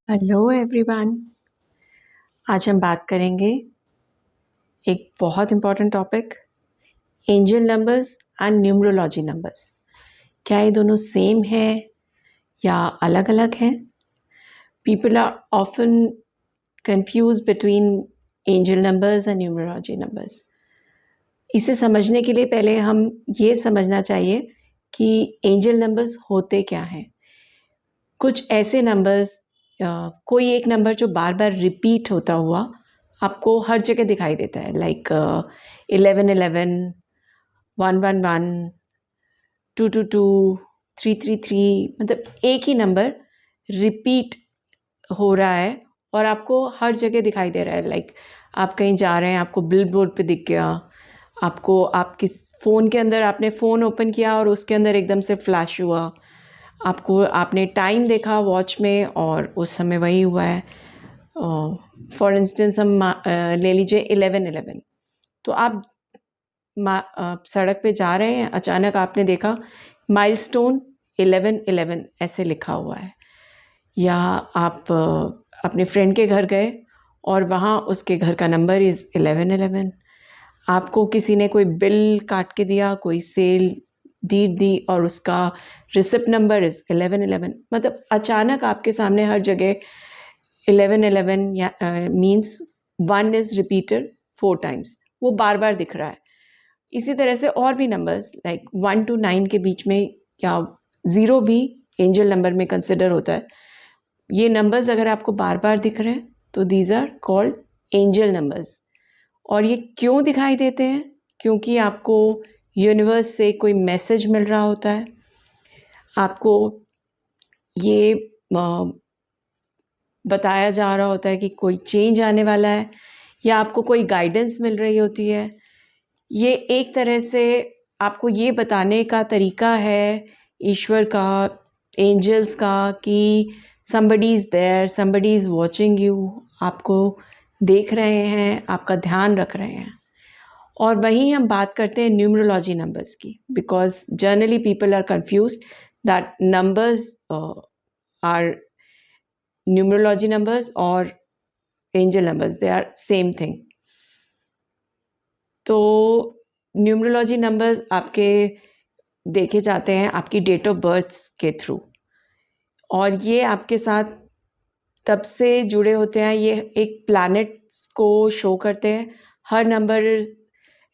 Hello everyone. आज हम बात करेंगे एक बहुत important topic, angel numbers and numerology numbers. क्या ये दोनों सेम है या अलग अलग हैं? People are often confuse between angel numbers and numerology numbers. इसे समझने के लिए पहले हम ये समझना चाहिए कि एंजल नंबर्स होते क्या हैं। कुछ ऐसे नंबर्स, कोई एक नंबर जो बार बार रिपीट होता हुआ आपको हर जगह दिखाई देता है, लाइक 1111, 111, 222, 333, मतलब एक ही नंबर रिपीट हो रहा है और आपको हर जगह दिखाई दे रहा है। लाइक आप कहीं जा रहे हैं, आपको बिल बोर्ड पे दिख गया, आपको आपकी फ़ोन के अंदर आपने फ़ोन ओपन किया और उसके अंदर एकदम से फ्लैश हुआ, आपने टाइम देखा वॉच में और उस समय वही हुआ है। फॉर इंस्टेंस हम ले लीजिए 1111। तो आप सड़क पे जा रहे हैं, अचानक आपने देखा माइलस्टोन 1111 ऐसे लिखा हुआ है, या आप अपने फ्रेंड के घर गए और वहाँ उसके घर का नंबर इज़ 1111। आपको किसी ने कोई बिल काट के दिया, कोई सेल डीड दी और उसका रिसिप्ट नंबर इज़ 1111। मतलब अचानक आपके सामने हर जगह 1111 या मीन्स 1 इज़ रिपीटेड 4 टाइम्स, वो बार बार दिख रहा है। इसी तरह से और भी नंबर्स लाइक 1 to 9 के बीच में, या 0 भी एंजल नंबर में कंसिडर होता है। ये नंबर्स अगर आपको बार बार दिख रहे हैं तो these are called angel numbers. और ये क्यों दिखाई देते हैं? क्योंकि आपको यूनिवर्स से कोई मैसेज मिल रहा होता है, आपको ये बताया जा रहा होता है कि कोई चेंज आने वाला है, या आपको कोई गाइडेंस मिल रही होती है। ये एक तरह से आपको ये बताने का तरीका है ईश्वर का, एंजल्स का, कि somebody is there, somebody is watching you, आपको देख रहे हैं, आपका ध्यान रख रहे हैं। और वहीं हम बात करते हैं न्यूमरोलॉजी नंबर्स की, because generally people are confuse that numbers are numerology numbers और angel numbers, they are same thing. तो न्यूमरोलॉजी नंबर्स आपके देखे जाते हैं आपकी डेट ऑफ बर्थ के थ्रू, और ये आपके साथ तब से जुड़े होते हैं, ये एक प्लैनेट्स को शो करते हैं। हर नंबर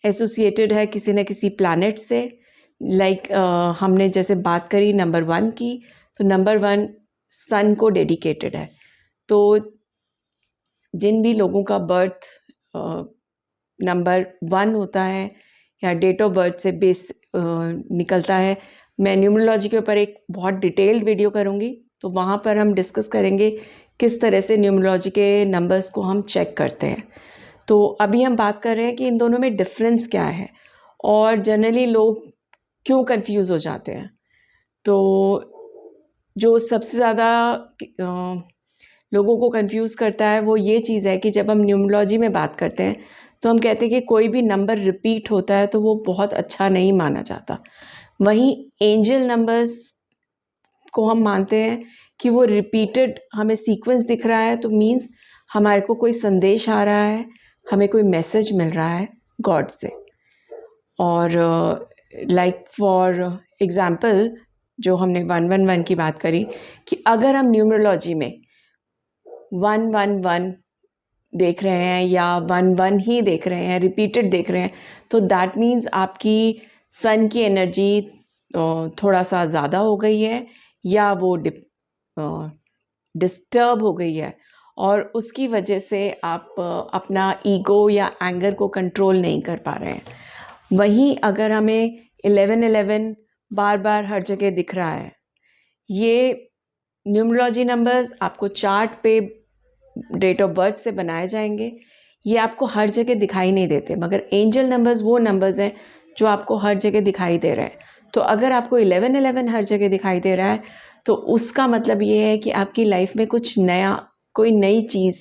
एसोसिएटेड है किसी न किसी प्लैनेट से। लाइक हमने जैसे बात करी नंबर 1 की, तो नंबर 1 सन को डेडिकेटेड है। तो जिन भी लोगों का बर्थ नंबर 1 होता है या डेट ऑफ बर्थ से बेस निकलता है, मैं न्यूमरोलॉजी के ऊपर एक बहुत डिटेल्ड वीडियो करूँगी, तो वहाँ पर हम डिस्कस करेंगे किस तरह से न्यूमरोलॉजी के नंबर्स को हम चेक करते हैं। तो अभी हम बात कर रहे हैं कि इन दोनों में डिफरेंस क्या है और जनरली लोग क्यों कंफ्यूज हो जाते हैं। तो जो सबसे ज़्यादा लोगों को कंफ्यूज करता है वो ये चीज़ है कि जब हम न्यूमरोलॉजी में बात करते हैं तो हम कहते हैं कि कोई भी नंबर रिपीट होता है तो वो बहुत अच्छा नहीं माना जाता। वहीं एंजल नंबर्स को हम मानते हैं कि वो रिपीटेड हमें सीक्वेंस दिख रहा है, तो मीन्स हमारे को कोई संदेश आ रहा है, हमें कोई मैसेज मिल रहा है गॉड से। और लाइक फॉर एग्ज़ाम्पल, जो हमने 111 की बात करी, कि अगर हम न्यूमरोलॉजी में 111 देख रहे हैं या 11 ही देख रहे हैं, रिपीटेड देख रहे हैं, तो दैट मीन्स आपकी सन की एनर्जी थोड़ा सा ज़्यादा हो गई है, या वो डिस्टर्ब हो गई है, और उसकी वजह से आप अपना ईगो या एंगर को कंट्रोल नहीं कर पा रहे हैं। वहीं अगर हमें 1111 बार बार हर जगह दिख रहा है, ये न्यूमरोलॉजी नंबर्स आपको चार्ट पे डेट ऑफ बर्थ से बनाए जाएंगे, ये आपको हर जगह दिखाई नहीं देते, मगर एंजल नंबर्स वो नंबर्स हैं जो आपको हर जगह दिखाई दे रहे हैं। तो अगर आपको 1111 हर जगह दिखाई दे रहा है तो उसका मतलब ये है कि आपकी लाइफ में कुछ नया, कोई नई चीज़,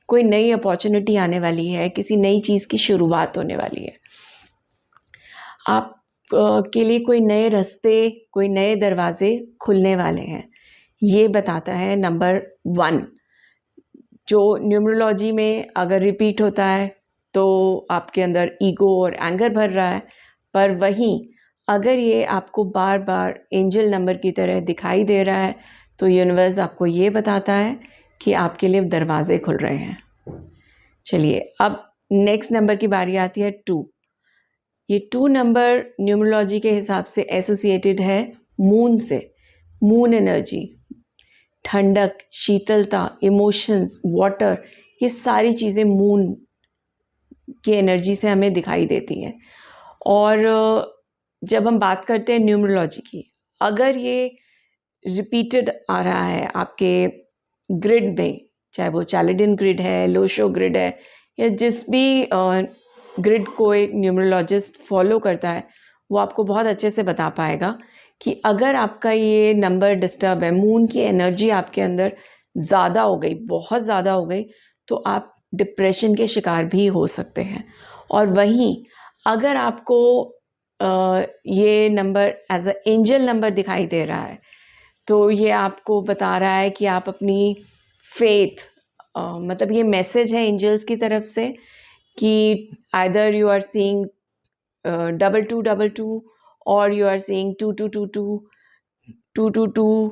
कोई नई अपॉर्चुनिटी आने वाली है, किसी नई चीज़ की शुरुआत होने वाली है। आप के लिए कोई नए रास्ते, कोई नए दरवाजे खुलने वाले हैं, ये बताता है नंबर 1। जो न्यूमरोलॉजी में अगर रिपीट होता है तो आपके अंदर ईगो और एंगर भर रहा है, पर वहीं अगर ये आपको बार बार एंजल नंबर की तरह दिखाई दे रहा है तो यूनिवर्स आपको ये बताता है कि आपके लिए दरवाजे खुल रहे हैं। चलिए, अब नेक्स्ट नंबर की बारी आती है 2। ये 2 नंबर न्यूमरोलॉजी के हिसाब से एसोसिएटेड है मून से। मून एनर्जी, ठंडक, शीतलता, इमोशंस, वाटर, ये सारी चीज़ें मून की एनर्जी से हमें दिखाई देती हैं। और जब हम बात करते हैं न्यूमरोलॉजी की, अगर ये रिपीटेड आ रहा है आपके ग्रिड में, चाहे वो चैलेडिन ग्रिड है, लोशो ग्रिड है, या जिस भी ग्रिड को एक न्यूमरोलॉजिस्ट फॉलो करता है, वो आपको बहुत अच्छे से बता पाएगा कि अगर आपका ये नंबर डिस्टर्ब है, मून की एनर्जी आपके अंदर ज़्यादा हो गई, बहुत ज़्यादा हो गई, तो आप डिप्रेशन के शिकार भी हो सकते हैं। और वहीं अगर आपको ये number as a angel number दिखाई दे रहा है तो ये आपको बता रहा है कि आप अपनी फेथ, मतलब ये मैसेज है एंजल्स की तरफ से कि आइदर यू आर सीइंग 2222 और यू आर सीइंग 2222 222।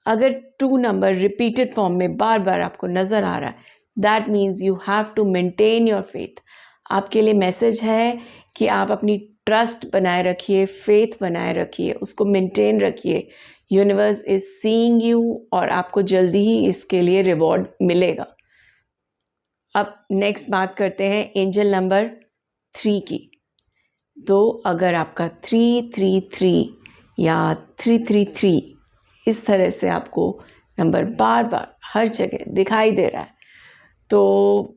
अगर 2 नंबर रिपीटेड फॉर्म में बार बार आपको नज़र आ रहा है, that means you have to maintain your faith. आपके लिए मैसेज है कि आप अपनी ट्रस्ट बनाए रखिए, फेथ बनाए रखिए, उसको मेंटेन रखिए। यूनिवर्स इज सीइंग यू और आपको जल्दी ही इसके लिए रिवॉर्ड मिलेगा। अब नेक्स्ट बात करते हैं एंजल नंबर 3 की। तो अगर आपका 333 या 333 इस तरह से आपको नंबर बार बार हर जगह दिखाई दे रहा है, तो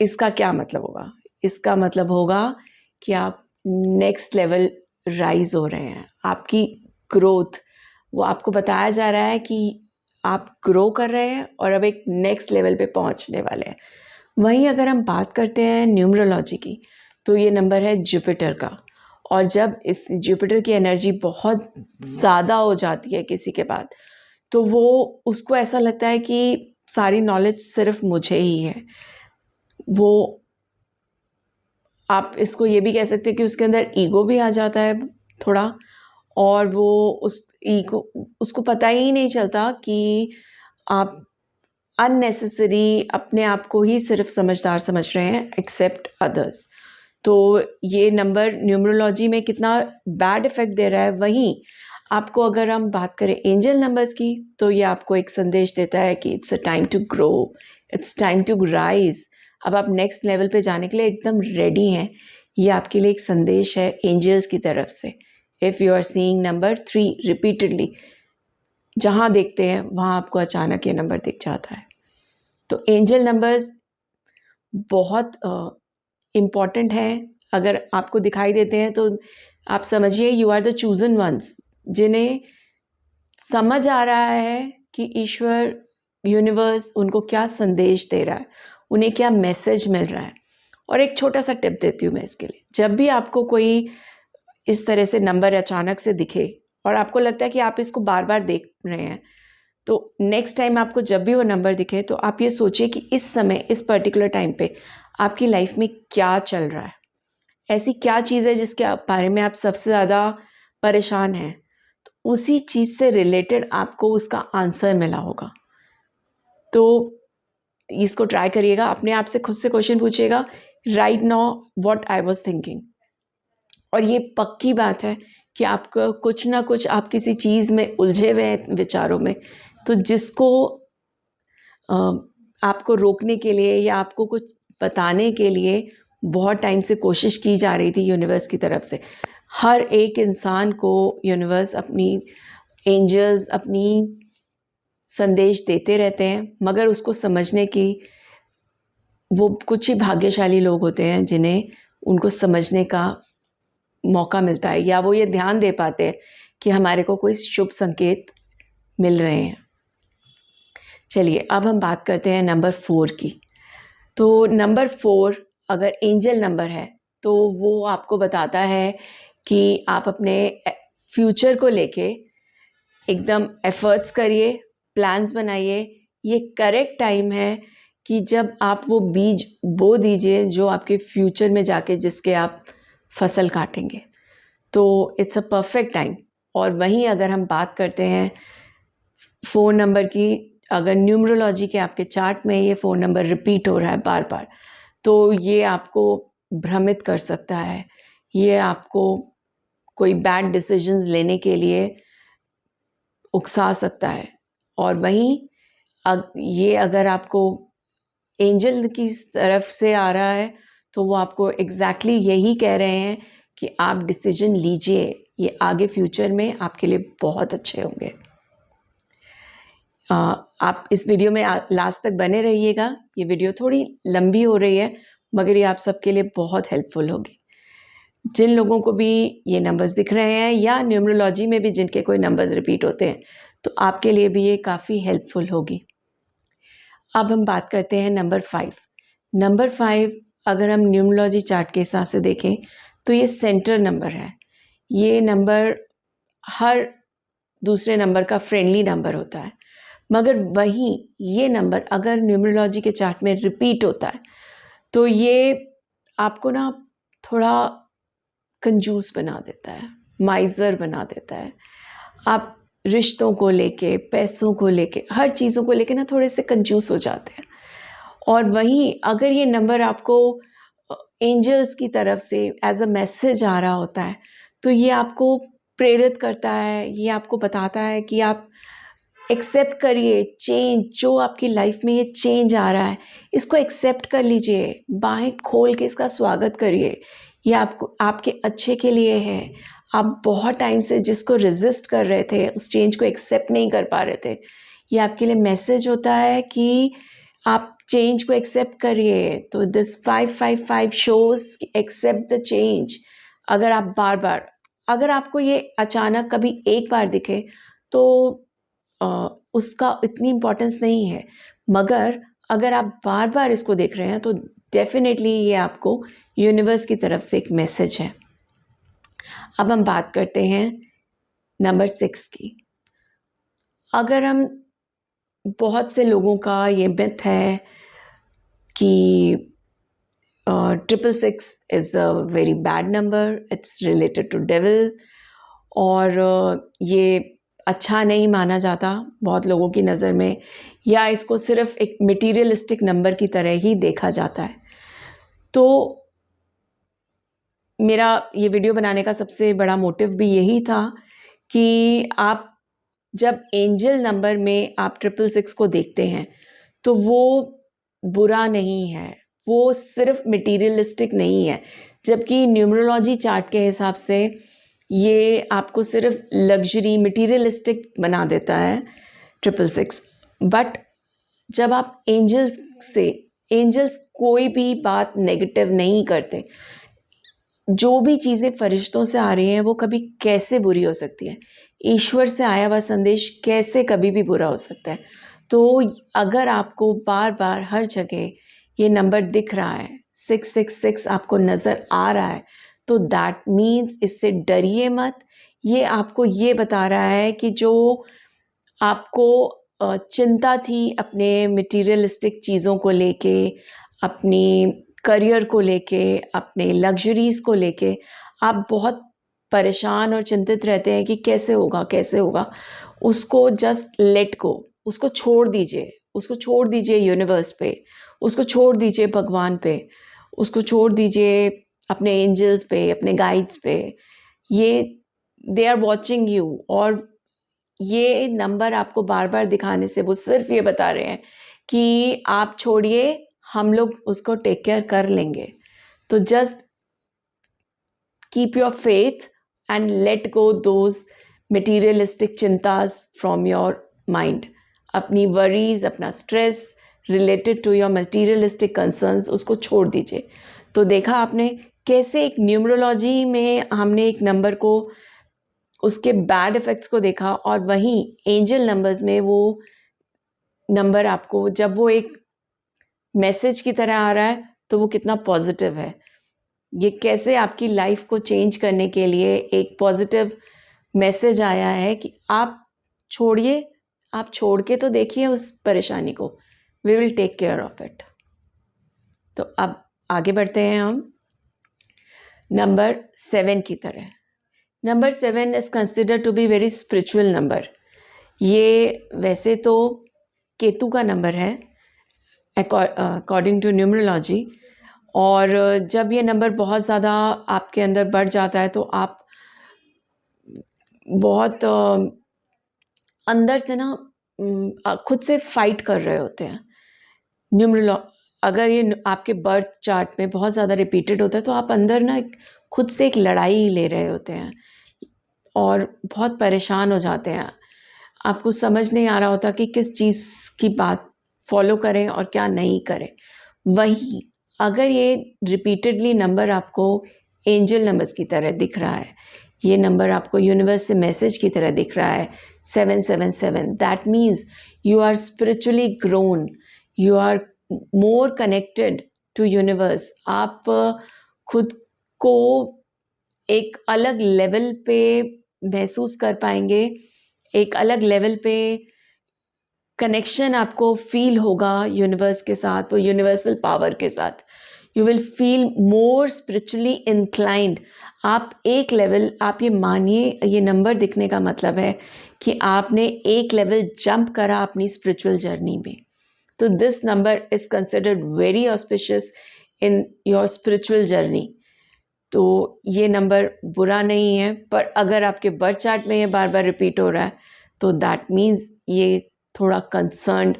इसका क्या मतलब होगा? इसका मतलब होगा कि आप नेक्स्ट लेवल राइज हो रहे हैं। आपकी ग्रोथ, वो आपको बताया जा रहा है कि आप ग्रो कर रहे हैं और अब एक नेक्स्ट लेवल पे पहुंचने वाले हैं। वहीं अगर हम बात करते हैं न्यूमरोलॉजी की, तो ये नंबर है जुपिटर का। और जब इस जुपिटर की एनर्जी बहुत ज़्यादा हो जाती है किसी के बाद, तो वो उसको ऐसा लगता है कि सारी नॉलेज सिर्फ मुझे ही है। वो, आप इसको ये भी कह सकते हैं कि उसके अंदर ईगो भी आ जाता है थोड़ा, और वो उस ईगो, उसको पता ही नहीं चलता कि आप अननेसेसरी अपने आप को ही सिर्फ समझदार समझ रहे हैं, एक्सेप्ट अदर्स। तो ये नंबर न्यूमरोलॉजी में कितना बैड इफेक्ट दे रहा है। वहीं आपको अगर हम बात करें एंजल नंबर्स की, तो ये आपको एक संदेश देता है कि it's a time to grow, it's time to rise. अब आप नेक्स्ट लेवल पे जाने के लिए एकदम रेडी हैं। ये आपके लिए एक संदेश है एंजल्स की तरफ से। If you are seeing number 3 repeatedly, जहाँ देखते हैं वहाँ आपको अचानक ये नंबर दिख जाता है। तो एंजल नंबर्स बहुत इम्पॉर्टेंट हैं। अगर आपको दिखाई देते हैं तो आप समझिए you are the chosen ones, जिन्हें समझ आ रहा है कि ईश्वर, यूनिवर्स उनको क्या संदेश दे रहा है, उन्हें क्या मैसेज मिल रहा है। और एक छोटा सा टिप देती हूँ मैं इसके लिए। जब भी आपको कोई इस तरह से नंबर अचानक से दिखे और आपको लगता है कि आप इसको बार बार देख रहे हैं, तो नेक्स्ट टाइम आपको जब भी वो नंबर दिखे तो आप ये सोचिए कि इस समय, इस पर्टिकुलर टाइम पे आपकी लाइफ में क्या चल रहा है, ऐसी क्या चीज़ है जिसके बारे में आप सबसे ज़्यादा परेशान हैं। तो उसी चीज़ से रिलेटेड आपको उसका आंसर मिला होगा। तो इसको ट्राई करिएगा, अपने आप से खुद से क्वेश्चन पूछिएगा, right now what I was thinking. और ये पक्की बात है कि आपको कुछ ना कुछ, आप किसी चीज़ में उलझे हुए हैं विचारों में, तो जिसको आपको रोकने के लिए या आपको कुछ बताने के लिए बहुत टाइम से कोशिश की जा रही थी यूनिवर्स की तरफ से। हर एक इंसान को यूनिवर्स अपनी एंजल्स अपनी संदेश देते रहते हैं, मगर उसको समझने की वो कुछ ही भाग्यशाली लोग होते हैं जिन्हें उनको समझने का मौका मिलता है, या वो ये ध्यान दे पाते हैं कि हमारे को कोई शुभ संकेत मिल रहे हैं। चलिए, अब हम बात करते हैं नंबर 4 की। तो नंबर 4 अगर एंजल नंबर है तो वो आपको बताता है कि आप अपने फ्यूचर को लेके एकदम एफर्ट्स करिए, प्लान्स बनाइए, ये करेक्ट टाइम है कि जब आप वो बीज बो दीजिए जो आपके फ्यूचर में जाके जिसके आप फसल काटेंगे। तो इट्स अ परफेक्ट टाइम। और वहीं अगर हम बात करते हैं फ़ोन नंबर की, अगर न्यूमरोलॉजी के आपके चार्ट में ये फ़ोन नंबर रिपीट हो रहा है बार बार, तो ये आपको भ्रमित कर सकता है, ये आपको कोई बैड डिसीजंस लेने के लिए उकसा सकता है। और वहीं ये अगर आपको एंजल की तरफ से आ रहा है तो वो आपको एग्जैक्टली यही कह रहे हैं कि आप डिसीजन लीजिए, ये आगे फ्यूचर में आपके लिए बहुत अच्छे होंगे। आप इस वीडियो में लास्ट तक बने रहिएगा। ये वीडियो थोड़ी लंबी हो रही है मगर ये आप सबके लिए बहुत हेल्पफुल होगी। जिन लोगों को भी ये नंबर्स दिख रहे हैं या न्यूमरोलॉजी में भी जिनके कोई नंबर्स रिपीट होते हैं तो आपके लिए भी ये काफ़ी हेल्पफुल होगी। अब हम बात करते हैं नंबर 5। नंबर 5 अगर हम न्यूमरोलॉजी चार्ट के हिसाब से देखें तो ये सेंटर नंबर है। ये नंबर हर दूसरे नंबर का फ्रेंडली नंबर होता है, मगर वहीं ये नंबर अगर न्यूमरोलॉजी के चार्ट में रिपीट होता है तो ये आपको ना थोड़ा कंजूस बना देता है, माइजर बना देता है। आप रिश्तों को लेके, पैसों को लेके, हर चीज़ों को लेके ना थोड़े से कंजूस हो जाते हैं। और वहीं अगर ये नंबर आपको एंजल्स की तरफ से एज अ मैसेज आ रहा होता है तो ये आपको प्रेरित करता है, ये आपको बताता है कि आप एक्सेप्ट करिए चेंज, जो आपकी लाइफ में ये चेंज आ रहा है इसको एक्सेप्ट कर लीजिए, बाहें खोल के इसका स्वागत करिए। ये आपको आपके अच्छे के लिए है। आप बहुत टाइम से जिसको रेजिस्ट कर रहे थे, उस चेंज को एक्सेप्ट नहीं कर पा रहे थे, ये आपके लिए मैसेज होता है कि आप चेंज को एक्सेप्ट करिए। तो this 555 shows accept the change. अगर आप बार बार, अगर आपको ये अचानक कभी एक बार दिखे तो उसका इतनी इम्पोर्टेंस नहीं है, मगर अगर आप बार बार इसको देख रहे हैं तो डेफिनेटली ये आपको यूनिवर्स की तरफ से एक मैसेज है। अब हम बात करते हैं नंबर 6 की। अगर हम, बहुत से लोगों का ये मिथ है कि 666 is a very bad number, it's related to devil, और ये अच्छा नहीं माना जाता बहुत लोगों की नज़र में, या इसको सिर्फ एक मटीरियलिस्टिक नंबर की तरह ही देखा जाता है। तो मेरा ये वीडियो बनाने का सबसे बड़ा मोटिव भी यही था कि आप जब एंजल नंबर में आप 666 को देखते हैं तो वो बुरा नहीं है, वो सिर्फ मटीरियलिस्टिक नहीं है। जबकि न्यूमरोलॉजी चार्ट के हिसाब से ये आपको सिर्फ लग्जरी मटीरियलिस्टिक बना देता है 666। बट जब आप एंजल्स कोई भी बात नेगेटिव नहीं करते। जो भी चीज़ें फरिश्तों से आ रही हैं वो कभी कैसे बुरी हो सकती है, ईश्वर से आया हुआ संदेश कैसे कभी भी बुरा हो सकता है। तो अगर आपको बार बार हर जगह ये नंबर दिख रहा है, 666 आपको नज़र आ रहा है, तो दैट मीन्स इससे डरिए मत। ये आपको ये बता रहा है कि जो आपको चिंता थी अपने मटीरियलिस्टिक चीज़ों को लेके, अपनी करियर को लेके, अपने लग्जरीज़ को लेके आप बहुत परेशान और चिंतित रहते हैं कि कैसे होगा, कैसे होगा। उसको जस्ट लेट गो, उसको छोड़ दीजिए, उसको छोड़ दीजिए यूनिवर्स पे, उसको छोड़ दीजिए भगवान पे, उसको छोड़ दीजिए अपने एंजल्स पे, अपने गाइड्स पे। ये दे आर वॉचिंग यू, और ये नंबर आपको बार बार दिखाने से वो सिर्फ ये बता रहे हैं कि आप छोड़िए, हम लोग उसको टेक केयर कर लेंगे। तो just keep your faith and let go those materialistic चिंताज फ्रॉम योर माइंड। अपनी वरीज, अपना stress related to your materialistic concerns, उसको छोड़ दीजिए। तो देखा आपने कैसे एक न्यूमरोलॉजी में हमने एक नंबर को, उसके बैड इफ़ेक्ट्स को देखा, और वहीं एंजल नंबर्स में वो नंबर आपको जब वो एक मैसेज की तरह आ रहा है तो वो कितना पॉजिटिव है। ये कैसे आपकी लाइफ को चेंज करने के लिए एक पॉजिटिव मैसेज आया है कि आप छोड़िए, आप छोड़ के तो देखिए उस परेशानी को, we will take care of it. तो अब आगे बढ़ते हैं हम नंबर 7 की तरह। Number 7 is considered to be very spiritual number. ये वैसे तो केतु का नंबर है अकॉर्डिंग टू न्यूमरोलॉजी, और जब ये नंबर बहुत ज़्यादा आपके अंदर बढ़ जाता है तो आप बहुत अंदर से ना खुद से फाइट कर रहे होते हैं। न्यूमरोलॉ अगर ये आपके बर्थ चार्ट में बहुत ज़्यादा रिपीटेड होता है तो आप अंदर ना खुद से एक लड़ाई ले रहे होते हैं और बहुत परेशान हो जाते हैं। आपको समझ नहीं आ रहा होता कि किस चीज़ की बात फॉलो करें और क्या नहीं करें। वहीं अगर ये रिपीटेडली नंबर आपको एंजल नंबर्स की तरह दिख रहा है, ये नंबर आपको यूनिवर्स से मैसेज की तरह दिख रहा है 777, that means you are spiritually grown, you are more connected to universe. आप खुद को एक अलग लेवल पे महसूस कर पाएंगे, एक अलग लेवल पे कनेक्शन आपको फील होगा यूनिवर्स के साथ, वो यूनिवर्सल पावर के साथ। You will feel more spiritually inclined. आप एक लेवल, आप ये मानिए, ये नंबर दिखने का मतलब है कि आपने एक लेवल जंप करा अपनी स्पिरिचुअल जर्नी में। तो this number is considered very auspicious in your spiritual journey. तो ये नंबर बुरा नहीं है, पर अगर आपके बर्थ चार्ट में ये बार बार रिपीट हो रहा है तो दैट मीन्स ये थोड़ा कंसर्न्ड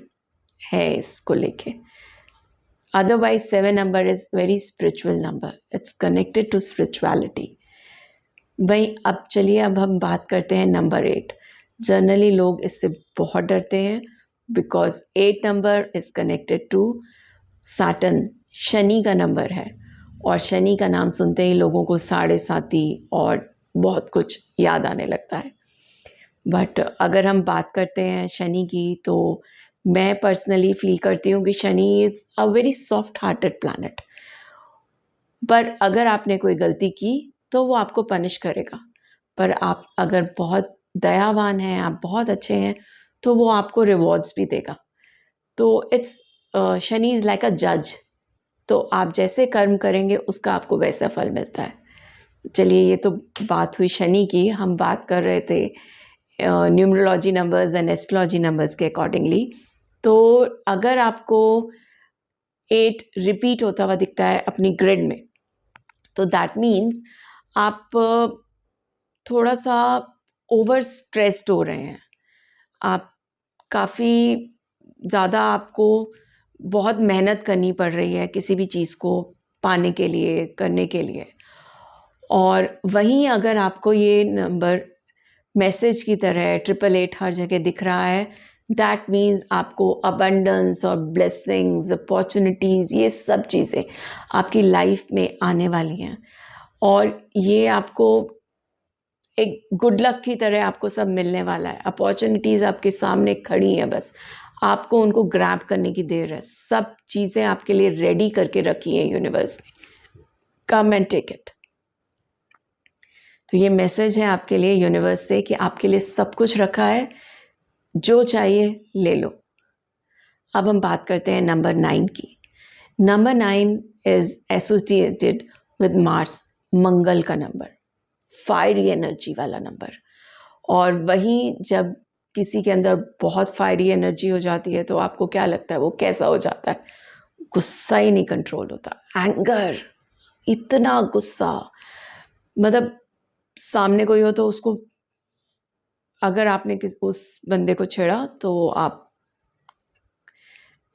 है इसको लेके। Otherwise 7 number is very spiritual number, it's connected to spirituality. भाई अब चलिए, अब हम बात करते हैं नंबर 8। जनरली लोग इससे बहुत डरते हैं because 8 number is connected to Saturn, Shani का नंबर है, और शनि का नाम सुनते ही लोगों को 7.5 और बहुत कुछ याद आने लगता है। बट अगर हम बात करते हैं शनि की, तो मैं पर्सनली फील करती हूँ कि Shani is a very soft hearted planet. पर अगर आपने कोई गलती की तो वो आपको पनिश करेगा, पर आप अगर बहुत दयावान हैं, आप बहुत अच्छे हैं, तो वो आपको रिवॉर्ड्स भी देगा। तो इट्स शनि इज़ लाइक अ जज। तो आप जैसे कर्म करेंगे उसका आपको वैसा फल मिलता है। चलिए, ये तो बात हुई शनि की। हम बात कर रहे थे numerology numbers and astrology numbers के अकॉर्डिंगली। तो अगर आपको 8 रिपीट होता हुआ दिखता है अपनी ग्रिड में, तो दैट मीन्स आप थोड़ा सा ओवर स्ट्रेस्ड हो रहे हैं। आप काफ़ी ज़्यादा, आपको बहुत मेहनत करनी पड़ रही है किसी भी चीज़ को पाने के लिए, करने के लिए। और वहीं अगर आपको ये नंबर मैसेज की तरह 888 हर जगह दिख रहा है, दैट मीन्स आपको अबंडेंस और ब्लेसिंग्स, अपॉर्चुनिटीज़, ये सब चीज़ें आपकी लाइफ में आने वाली हैं, और ये आपको एक गुड लक की तरह आपको सब मिलने वाला है। अपॉर्चुनिटीज़ आपके सामने खड़ी हैं, बस आपको उनको ग्रैब करने की देर है। सब चीज़ें आपके लिए रेडी करके रखी हैं यूनिवर्स ने, कम एंड टेक इट। तो ये मैसेज है आपके लिए यूनिवर्स से कि आपके लिए सब कुछ रखा है, जो चाहिए ले लो। अब हम बात करते हैं नंबर 9 की। Number 9 is associated with Mars, Mangal का नंबर, फायरी एनर्जी वाला नंबर। और वहीं जब किसी के अंदर बहुत फायरी एनर्जी हो जाती है तो आपको क्या लगता है वो कैसा हो जाता है? गुस्सा ही नहीं कंट्रोल होता, एंगर, इतना गुस्सा, मतलब सामने कोई हो तो उसको, अगर आपने उस बंदे को छेड़ा तो आप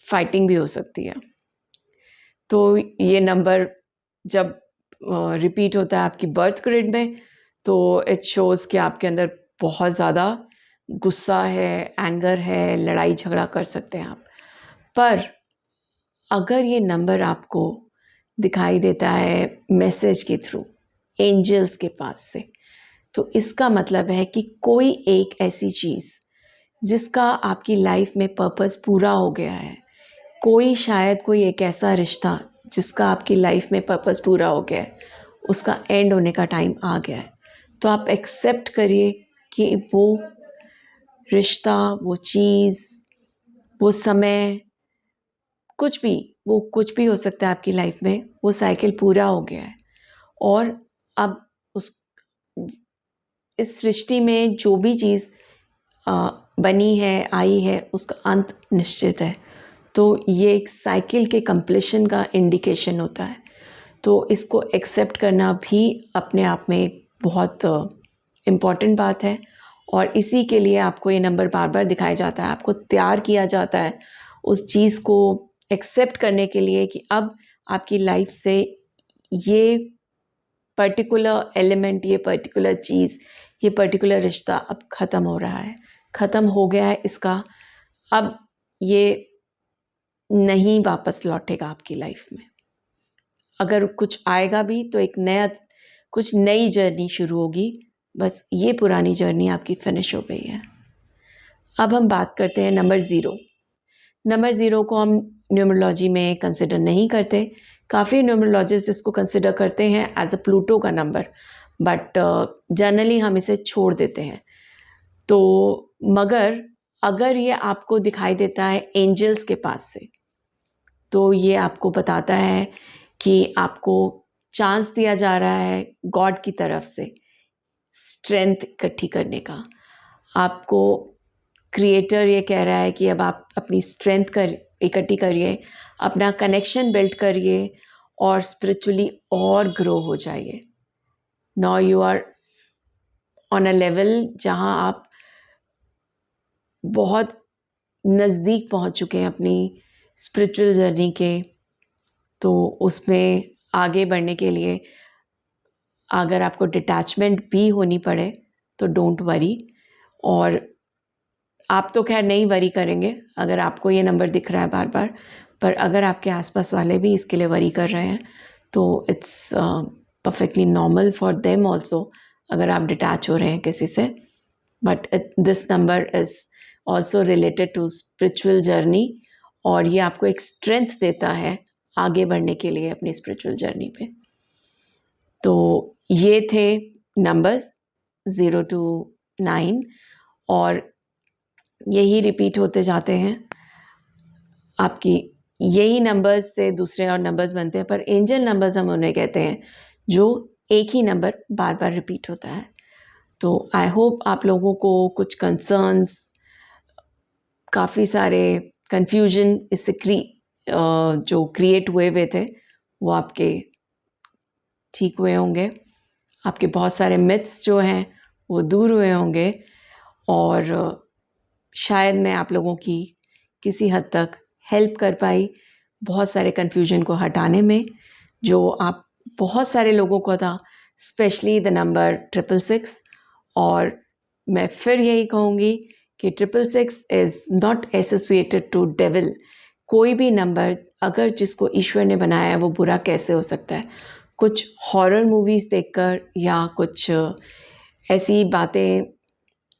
फाइटिंग भी हो सकती है। तो ये नंबर जब रिपीट होता है आपकी बर्थ ग्रिड में, तो इट शोज़ कि आपके अंदर बहुत ज़्यादा गुस्सा है, एंगर है, लड़ाई झगड़ा कर सकते हैं आप। पर अगर ये नंबर आपको दिखाई देता है मैसेज के थ्रू, एंजल्स के पास से, तो इसका मतलब है कि कोई एक ऐसी चीज़ जिसका आपकी लाइफ में पर्पस पूरा हो गया है, कोई शायद कोई एक ऐसा रिश्ता जिसका आपकी लाइफ में पर्पस पूरा हो गया है, उसका एंड होने का टाइम आ गया है। तो आप एक्सेप्ट करिए कि वो रिश्ता, वो चीज़, वो समय, कुछ भी, वो कुछ भी हो सकता है आपकी लाइफ में, वो साइकिल पूरा हो गया है और अब उस इस सृष्टि में जो भी चीज़ बनी है, आई है, उसका अंत निश्चित है। तो ये एक साइकिल के कंप्लीशन का इंडिकेशन होता है। तो इसको एक्सेप्ट करना भी अपने आप में एक बहुत इम्पॉर्टेंट बात है और इसी के लिए आपको ये नंबर बार बार दिखाया जाता है, आपको तैयार किया जाता है उस चीज़ को एक्सेप्ट करने के लिए कि अब आपकी लाइफ से ये पर्टिकुलर एलिमेंट, ये पर्टिकुलर चीज़, ये पर्टिकुलर रिश्ता अब ख़त्म हो रहा है, ख़त्म हो गया है इसका, अब ये नहीं वापस लौटेगा आपकी लाइफ में। अगर कुछ आएगा भी तो एक नया, कुछ नई जर्नी शुरू होगी, बस ये पुरानी जर्नी आपकी फिनिश हो गई है। अब हम बात करते हैं नंबर 0। नंबर 0 को हम न्यूमरोलॉजी में कंसिडर नहीं करते। काफ़ी न्यूमरोलॉजिस्ट इसको कंसिडर करते हैं एज अ प्लूटो का नंबर, बट जनरली हम इसे छोड़ देते हैं। तो मगर अगर ये आपको दिखाई देता है एंजल्स के पास से, तो ये आपको बताता है कि आपको चांस दिया जा रहा है गॉड की तरफ से स्ट्रेंथ इकट्ठी करने का। आपको क्रिएटर ये कह रहा है कि अब आप अपनी स्ट्रेंथ इकट्ठी करिए, अपना कनेक्शन बिल्ड करिए और स्पिरिचुअली और ग्रो हो जाइए। Now you are on a level जहाँ आप बहुत नज़दीक पहुँच चुके हैं अपनी स्पिरिचुअल जर्नी के। तो उसमें आगे बढ़ने के लिए अगर आपको डिटैचमेंट भी होनी पड़े तो डोंट वरी। और आप तो खैर नहीं वरी करेंगे अगर आपको ये नंबर दिख रहा है बार बार, पर अगर आपके आसपास वाले भी इसके लिए वरी कर रहे हैं तो it's perfectly normal for them also अगर आप डिटैच हो रहे हैं किसी से। But this number is also related to spiritual journey और ये आपको एक स्ट्रेंथ देता है आगे बढ़ने के लिए अपनी स्पिरिचुअल जर्नी पे। तो ये थे नंबर्स 0 to 9 और यही रिपीट होते जाते हैं। आपकी यही नंबर्स से दूसरे और नंबर्स बनते हैं, पर एंजल नंबर्स हम उन्हें कहते हैं जो एक ही नंबर बार बार रिपीट होता है। तो आई होप आप लोगों को कुछ कंसर्न्स, काफ़ी सारे कन्फ्यूजन इससे जो क्रिएट हुए थे वो आपके ठीक हुए होंगे। आपके बहुत सारे मिथ्स जो हैं वो दूर हुए होंगे और शायद मैं आप लोगों की किसी हद तक हेल्प कर पाई बहुत सारे कन्फ्यूजन को हटाने में, जो आप बहुत सारे लोगों को था, स्पेशली द नंबर 666। और मैं फिर यही कहूँगी कि 666 is not associated to devil. कोई भी नंबर अगर जिसको ईश्वर ने बनाया है वो बुरा कैसे हो सकता है? कुछ हॉरर मूवीज़ देखकर या कुछ ऐसी बातें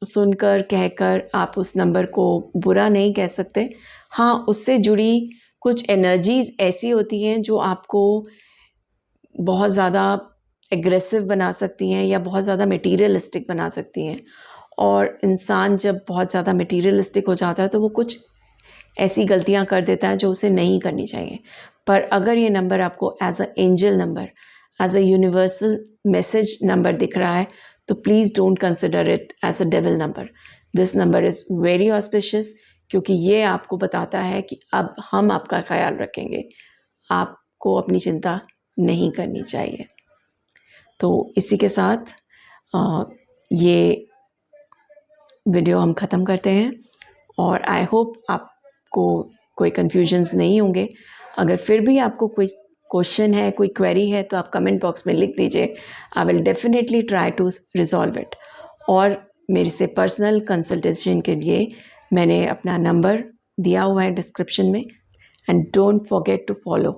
सुनकर कहकर आप उस नंबर को बुरा नहीं कह सकते। हाँ, उससे जुड़ी कुछ एनर्जीज़ ऐसी होती हैं जो आपको बहुत ज़्यादा एग्रेसिव बना सकती हैं या बहुत ज़्यादा मटीरियलिस्टिक बना सकती हैं। और इंसान जब बहुत ज़्यादा मटीरियलिस्टिक हो जाता है तो वो कुछ ऐसी गलतियां कर देता है जो उसे नहीं करनी चाहिए। पर अगर ये नंबर आपको as a angel number, as a universal message number दिख रहा है तो please don't consider it as a devil number. This number is very auspicious क्योंकि ये आपको बताता है कि अब हम आपका ख्याल रखेंगे, आपको अपनी चिंता नहीं करनी चाहिए। तो इसी के साथ ये वीडियो हम ख़त्म करते हैं और आई होप आपको कोई कन्फ्यूजन्स नहीं होंगे। अगर फिर भी आपको कोई क्वेश्चन है, कोई क्वेरी है तो आप कमेंट बॉक्स में लिख दीजिए। I will definitely try to resolve it. और मेरे से पर्सनल कंसल्टेशन के लिए मैंने अपना नंबर दिया हुआ है डिस्क्रिप्शन में। And don't forget to follow